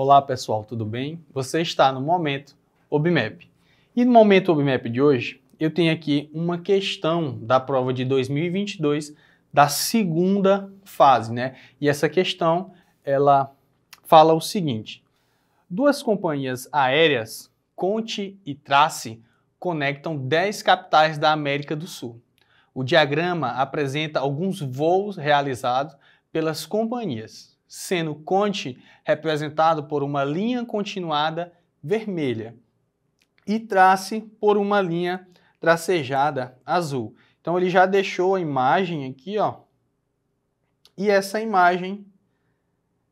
Olá pessoal, tudo bem? Você está no Momento OBMAP. E no Momento OBMAP de hoje, eu tenho aqui uma questão da prova de 2022 da segunda fase, né? E essa questão, ela fala o seguinte: duas companhias aéreas, Conti e Trace, conectam 10 capitais da América do Sul. O diagrama apresenta alguns voos realizados pelas companhias, sendo Conti representado por uma linha continuada vermelha e Trace por uma linha tracejada azul. Então ele já deixou a imagem aqui, ó. E essa imagem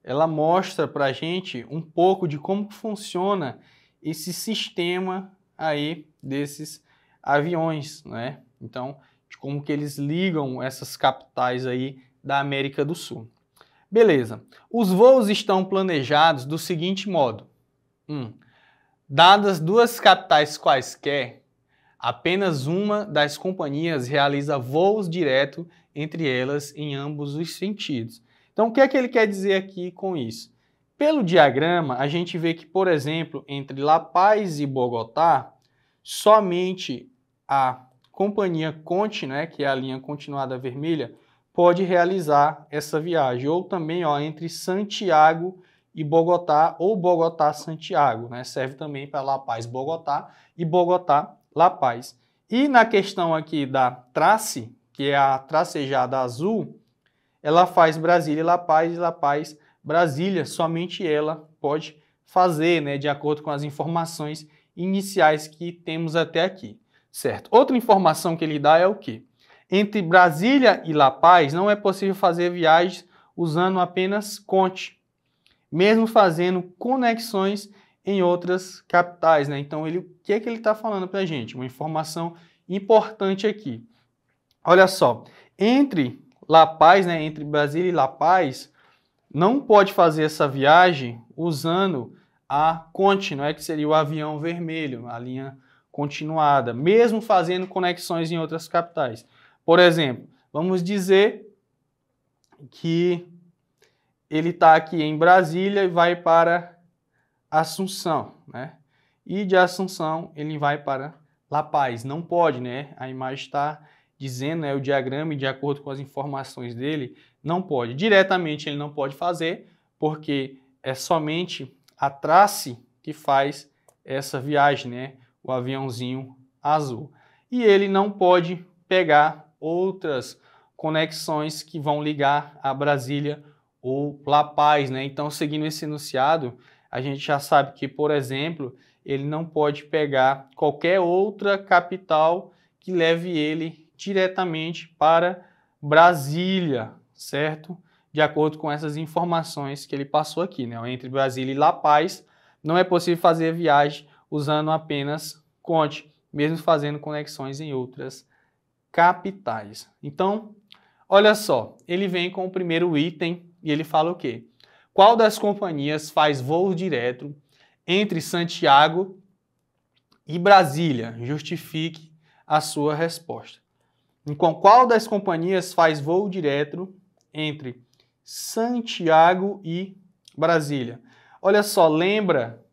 ela mostra para a gente um pouco de como funciona esse sistema aí desses aviões, né? Então, de como que eles ligam essas capitais aí da América do Sul. Beleza. Os voos estão planejados do seguinte modo. Dadas duas capitais quaisquer, apenas uma das companhias realiza voos direto entre elas em ambos os sentidos. Então, o que é que ele quer dizer aqui com isso? Pelo diagrama, a gente vê que, por exemplo, entre La Paz e Bogotá, somente a companhia Conti, né, que é a linha continuada vermelha, pode realizar essa viagem. Ou também, ó, entre Santiago e Bogotá, ou Bogotá-Santiago, né? Serve também para La Paz-Bogotá e Bogotá-La Paz. E na questão aqui da Trace, que é a tracejada azul, ela faz Brasília-La Paz e La Paz-Brasília. Somente ela pode fazer, né? De acordo com as informações iniciais que temos até aqui, certo? Outra informação que ele dá é o quê? Entre Brasília e La Paz não é possível fazer viagens usando apenas Conti, mesmo fazendo conexões em outras capitais, né? Então, o que é que ele está falando para a gente? Uma informação importante aqui. Olha só, entre La Paz, né, entre Brasília e La Paz, não pode fazer essa viagem usando a Conti, não é, que seria o avião vermelho, a linha continuada, mesmo fazendo conexões em outras capitais. Por exemplo, vamos dizer que ele está aqui em Brasília e vai para Assunção, né? E de Assunção ele vai para La Paz. Não pode, né? A imagem está dizendo, né, o diagrama, e de acordo com as informações dele, não pode. Diretamente ele não pode fazer, porque é somente a Trace que faz essa viagem, né? O aviãozinho azul. E ele não pode pegar outras conexões que vão ligar a Brasília ou La Paz, né? Então, seguindo esse enunciado, a gente já sabe que, por exemplo, ele não pode pegar qualquer outra capital que leve ele diretamente para Brasília, certo? De acordo com essas informações que ele passou aqui, né? Entre Brasília e La Paz, não é possível fazer viagem usando apenas Conti, mesmo fazendo conexões em outras capitais. Então, olha só, ele vem com o primeiro item e ele fala o quê? Qual das companhias faz voo direto entre Santiago e Brasília? Justifique a sua resposta. Então, qual das companhias faz voo direto entre Santiago e Brasília? Olha só, lembra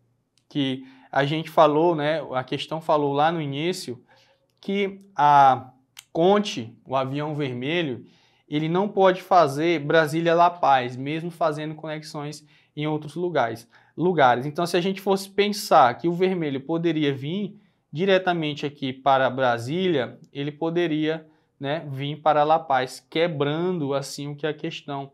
que a gente falou, né? A questão falou lá no início que a Conti, o avião vermelho, ele não pode fazer Brasília-La Paz, mesmo fazendo conexões em outros lugares. Então, se a gente fosse pensar que o vermelho poderia vir diretamente aqui para Brasília, ele poderia, né, vir para La Paz, quebrando assim o que a questão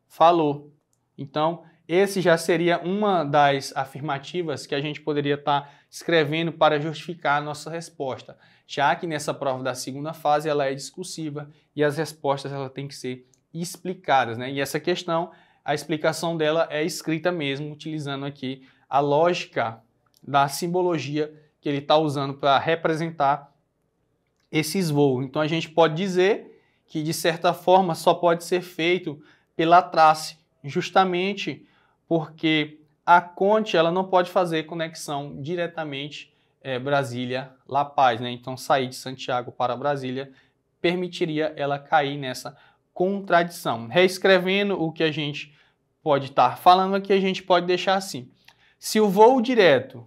falou. Então, esse já seria uma das afirmativas que a gente poderia estar escrevendo para justificar a nossa resposta, já que nessa prova da segunda fase ela é discursiva e as respostas ela tem que ser explicadas, né? E essa questão, a explicação dela é escrita mesmo, utilizando aqui a lógica da simbologia que ele está usando para representar esses voos. Então a gente pode dizer que de certa forma só pode ser feito pela Trace, justamente porque a Conti ela não pode fazer conexão diretamente Brasília-La Paz, né? Então sair de Santiago para Brasília permitiria ela cair nessa contradição. Reescrevendo o que a gente pode estar falando aqui, a gente pode deixar assim. Se o voo direto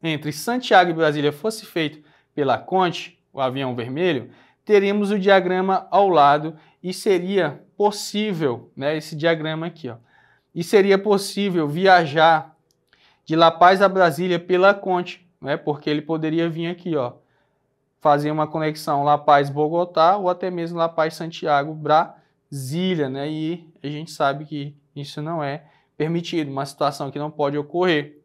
entre Santiago e Brasília fosse feito pela Conte, o avião vermelho, teríamos o diagrama ao lado e seria possível, né, esse diagrama aqui, ó, e seria possível viajar de La Paz a Brasília pela Conte, né, porque ele poderia vir aqui, ó, fazer uma conexão La Paz-Bogotá ou até mesmo La Paz-Santiago-Brasília, né, e a gente sabe que isso não é permitido, uma situação que não pode ocorrer,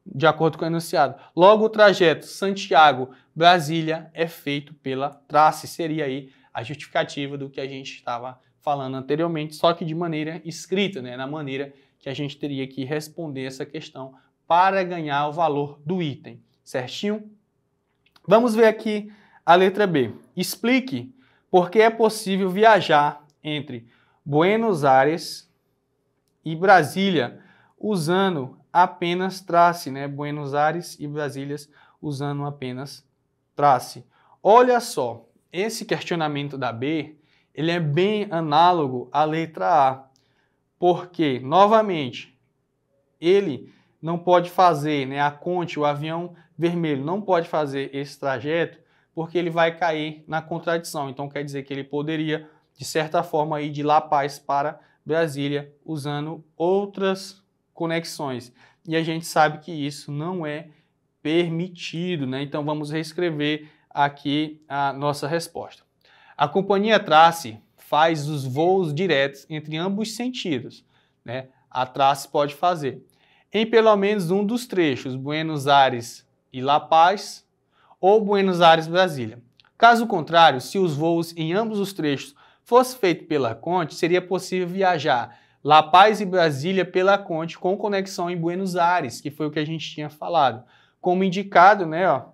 de acordo com o enunciado. Logo, o trajeto Santiago-Brasília é feito pela Trace, seria aí a justificativa do que a gente estava falando anteriormente, só que de maneira escrita, né, na maneira que a gente teria que responder essa questão para ganhar o valor do item, certinho? Vamos ver aqui a letra B. Explique por que é possível viajar entre Buenos Aires e Brasília usando apenas Trace, né? Buenos Aires e Brasília usando apenas Trace. Olha só, esse questionamento da B, ele é bem análogo à letra A, porque, novamente, ele não pode fazer, né, a Conte, o avião vermelho, não pode fazer esse trajeto porque ele vai cair na contradição. Então, quer dizer que ele poderia, de certa forma, ir de La Paz para Brasília usando outras conexões. E a gente sabe que isso não é permitido, né? Então, vamos reescrever aqui a nossa resposta. A companhia Trace faz os voos diretos entre ambos sentidos, né? A Trace pode fazer em pelo menos um dos trechos, Buenos Aires e La Paz, ou Buenos Aires-Brasília. Caso contrário, se os voos em ambos os trechos fossem feitos pela Conte, seria possível viajar La Paz e Brasília pela Conte com conexão em Buenos Aires, que foi o que a gente tinha falado. Como indicado, né, ó,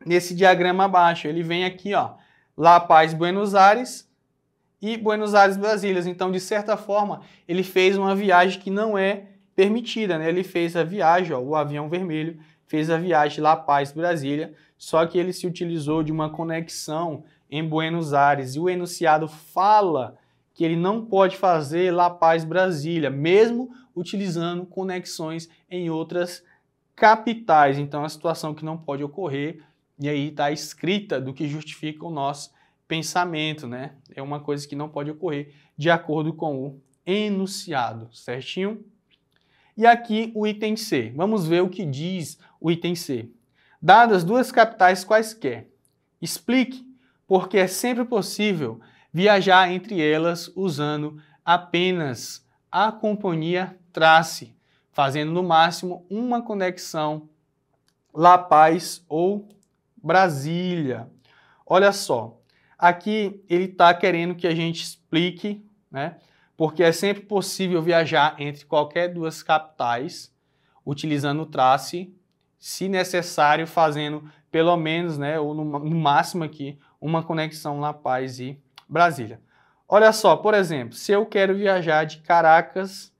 nesse diagrama abaixo, ele vem aqui, ó, La Paz, Buenos Aires e Buenos Aires, Brasília. Então, de certa forma, ele fez uma viagem que não é permitida, né? Ele fez a viagem, ó, o avião vermelho fez a viagem La Paz, Brasília, só que ele se utilizou de uma conexão em Buenos Aires e o enunciado fala que ele não pode fazer La Paz, Brasília, mesmo utilizando conexões em outras capitais. Então, é uma situação que não pode ocorrer e aí está escrita do que justifica o nosso pensamento, né? É uma coisa que não pode ocorrer de acordo com o enunciado, certinho? E aqui o item C. Vamos ver o que diz o item C. Dadas duas capitais quaisquer, explique por que é sempre possível viajar entre elas usando apenas a companhia Trace, fazendo no máximo uma conexão La Paz ou Brasília. Olha só, aqui ele está querendo que a gente explique, né? Porque é sempre possível viajar entre qualquer duas capitais, utilizando o Trace, se necessário, fazendo pelo menos, né, ou no máximo aqui, uma conexão La Paz e Brasília. Olha só, por exemplo, se eu quero viajar de Caracas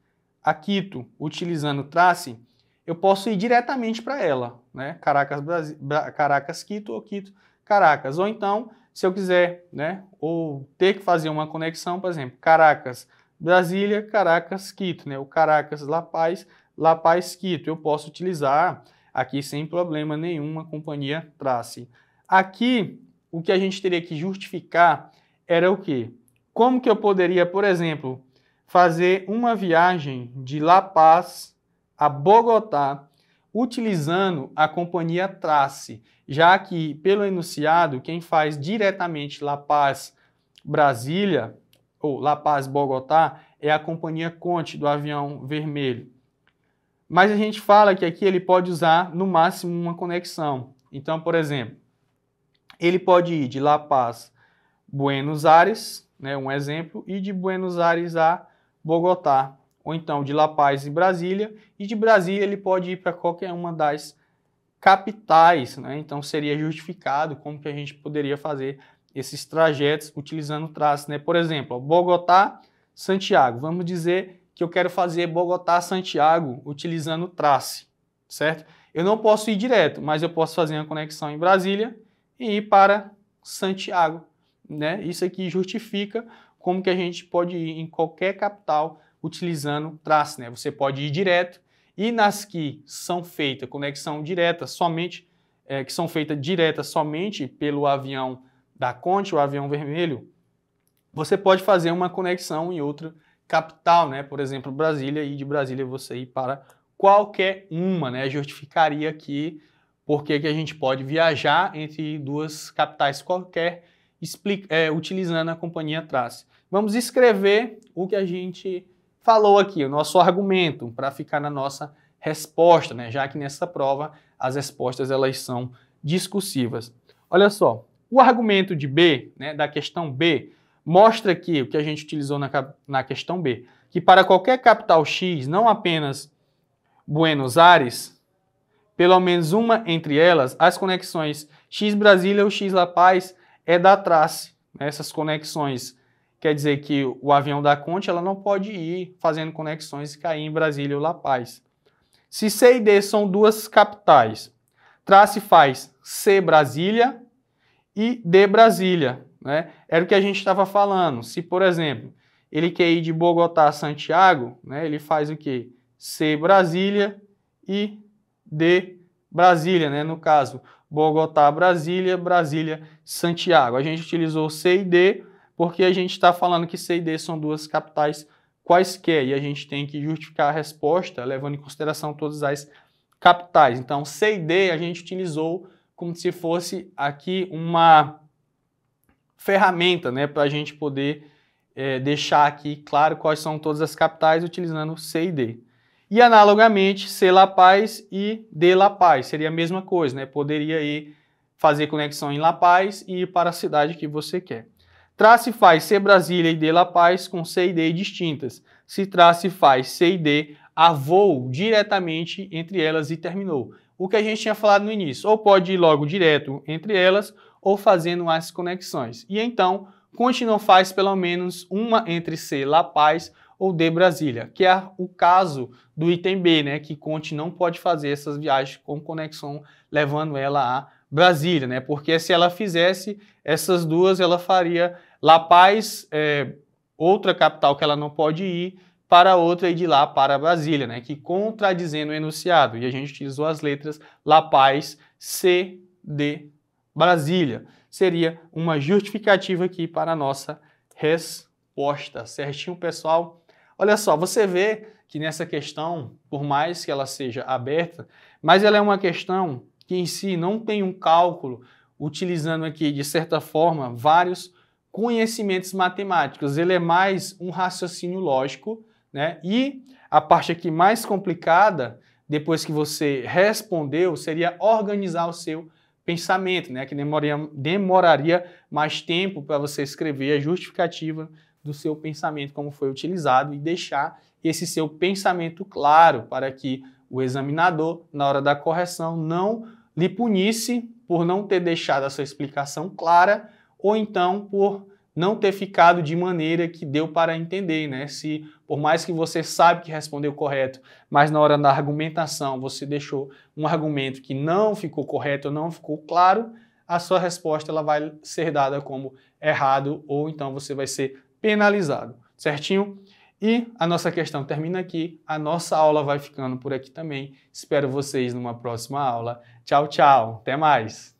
a Quito, utilizando o Trace, eu posso ir diretamente para ela, né? Caracas, Quito ou Quito, Caracas. Ou então, se eu quiser, né, ou ter que fazer uma conexão, por exemplo, Caracas, Brasília, Caracas, Quito, né? O Caracas, La Paz, Quito. Eu posso utilizar aqui sem problema nenhum a companhia Trace. Aqui, o que a gente teria que justificar era o quê? Como que eu poderia, por exemplo, fazer uma viagem de La Paz a Bogotá utilizando a companhia Trace, já que, pelo enunciado, quem faz diretamente La Paz, Brasília, ou La Paz, Bogotá, é a companhia Conte do avião vermelho. Mas a gente fala que aqui ele pode usar no máximo uma conexão. Então, por exemplo, ele pode ir de La Paz, Buenos Aires, né, um exemplo, e de Buenos Aires a Bogotá, ou então de La Paz e Brasília, e de Brasília ele pode ir para qualquer uma das capitais, né? Então seria justificado como que a gente poderia fazer esses trajetos utilizando o Trace, né? Por exemplo, Bogotá, Santiago. Vamos dizer que eu quero fazer Bogotá, Santiago utilizando o Trace, certo? Eu não posso ir direto, mas eu posso fazer uma conexão em Brasília e ir para Santiago, né? Isso aqui justifica como que a gente pode ir em qualquer capital utilizando Trace, né? Você pode ir direto E nas que são feitas conexão direta somente, que são feitas diretas somente pelo avião da Conte, o avião vermelho, você pode fazer uma conexão em outra capital, né? Por exemplo, Brasília, e de Brasília você ir para qualquer uma, né? Justificaria aqui porque que a gente pode viajar entre duas capitais qualquer, utilizando a companhia Trace. Vamos escrever o que a gente falou aqui, o nosso argumento, para ficar na nossa resposta, né? Já que nessa prova as respostas elas são discursivas. Olha só, o argumento de B, né, da questão B, mostra aqui o que a gente utilizou na questão B, que para qualquer capital X, não apenas Buenos Aires, pelo menos uma entre elas, as conexões X-Brasília ou X-La Paz é da Trace. Essas conexões quer dizer que o avião da Conte ela não pode ir fazendo conexões e cair em Brasília ou La Paz. Se C e D são duas capitais, Trace faz C Brasília e D Brasília, né? Era o que a gente estava falando. Se, por exemplo, ele quer ir de Bogotá a Santiago, né, ele faz o quê? C Brasília e D Brasília, né? No caso, Bogotá, Brasília, Brasília, Santiago. A gente utilizou C e D porque a gente está falando que C e D são duas capitais quaisquer e a gente tem que justificar a resposta levando em consideração todas as capitais. Então, C e D a gente utilizou como se fosse aqui uma ferramenta, né, para a gente poder deixar aqui claro quais são todas as capitais utilizando C e D. E analogamente, C La Paz e D La Paz, seria a mesma coisa, né? Poderia ir fazer conexão em La Paz e ir para a cidade que você quer. Trace faz C Brasília e D La Paz com C e D distintas. Se Trace faz C e D a voo diretamente entre elas e terminou. O que a gente tinha falado no início, ou pode ir logo direto entre elas, ou fazendo as conexões. E então, Conte não faz pelo menos uma entre C La Paz ou D Brasília, que é o caso do item B, né, que Conte não pode fazer essas viagens com conexão levando ela a Brasília, né, porque se ela fizesse essas duas, ela faria La Paz, outra capital que ela não pode ir, para outra e de lá para Brasília, né, que contradizendo o enunciado, e a gente utilizou as letras La Paz, C, D, Brasília. Seria uma justificativa aqui para a nossa resposta, certinho, pessoal? Olha só, você vê que nessa questão, por mais que ela seja aberta, mas ela é uma questão que em si não tem um cálculo, utilizando aqui, de certa forma, vários conhecimentos matemáticos. Ele é mais um raciocínio lógico, né? E a parte aqui mais complicada, depois que você respondeu, seria organizar o seu pensamento, né? Que demoraria mais tempo para você escrever a justificativa do seu pensamento, como foi utilizado, e deixar esse seu pensamento claro para que o examinador, na hora da correção, não lhe punisse por não ter deixado a sua explicação clara ou então por não ter ficado de maneira que deu para entender, né? Se, por mais que você sabe que respondeu correto, mas na hora da argumentação você deixou um argumento que não ficou correto ou não ficou claro, a sua resposta ela vai ser dada como errado ou então você vai ser penalizado, certinho? E a nossa questão termina aqui, a nossa aula vai ficando por aqui também. Espero vocês numa próxima aula. Tchau, tchau, até mais!